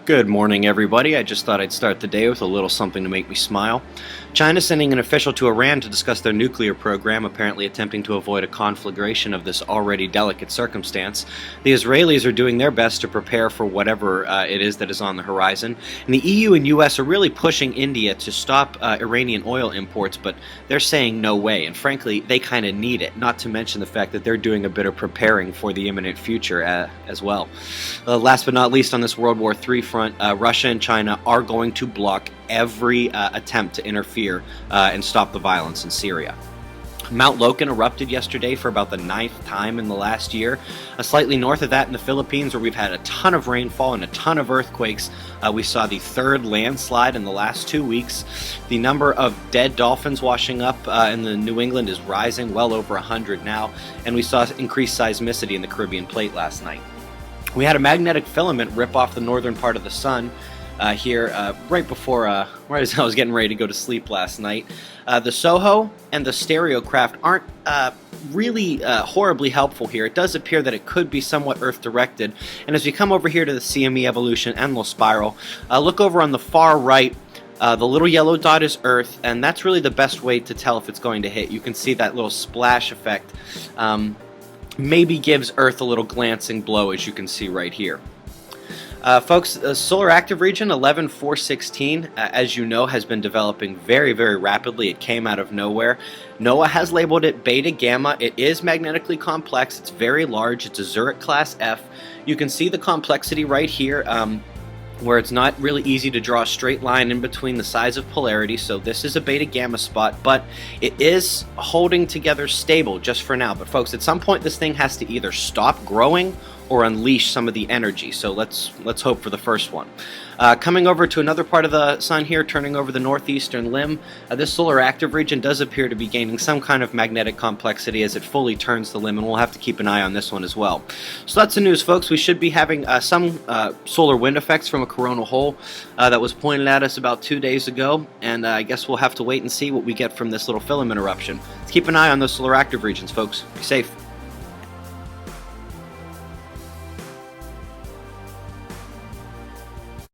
Good morning, everybody. I just thought I'd start the day with a little something to make me smile. China sending an official to Iran to discuss their nuclear program, apparently attempting to avoid a conflagration of this already delicate circumstance. The Israelis are doing their best to prepare for whatever it is that is on the horizon. And the EU and US are really pushing India to stop Iranian oil imports, but they're saying no way. And frankly, they kind of need it, not to mention the fact that they're doing a bit of preparing for the imminent future as well. Last but not least, on this World War III front, Russia and China are going to block every attempt to interfere and stop the violence in Syria. Mount Logan erupted yesterday for about the 9th time in the last year. Slightly north of that in the Philippines, where we've had a ton of rainfall and a ton of earthquakes, we saw the 3rd landslide in the last 2 weeks. The number of dead dolphins washing up in the New England is rising, well over 100 now, and we saw increased seismicity in the Caribbean plate last night. We had a magnetic filament rip off the northern part of the sun here right before, right as I was getting ready to go to sleep last night. The SOHO and the stereocraft aren't really horribly helpful here. It does appear that it could be somewhat Earth-directed. And as we come over here to the CME evolution and little spiral, look over on the far right. The little yellow dot is Earth, and that's really the best way to tell if it's going to hit. You can see that little splash effect. Maybe gives Earth a little glancing blow, as you can see right here. Folks, solar active region 11416, as you know, has been developing very, very rapidly. It came out of nowhere. NOAA has labeled it Beta Gamma. It is magnetically complex. It's very large. It's a Zurich class F. You can see the complexity right here, where it's not really easy to draw a straight line in between the size of polarity. So this is a Beta Gamma spot, but it is holding together stable just for now. But folks, at some point this thing has to either stop growing or unleash some of the energy. So let's hope for the first one. Coming over to another part of the sun here, turning over the northeastern limb, this solar active region does appear to be gaining some kind of magnetic complexity as it fully turns the limb, and we'll have to keep an eye on this one as well. So that's the news, folks. We should be having some solar wind effects from a coronal hole that was pointed at us about 2 days ago, and I guess we'll have to wait and see what we get from this little filament eruption. Let's keep an eye on those solar active regions, folks. Be safe.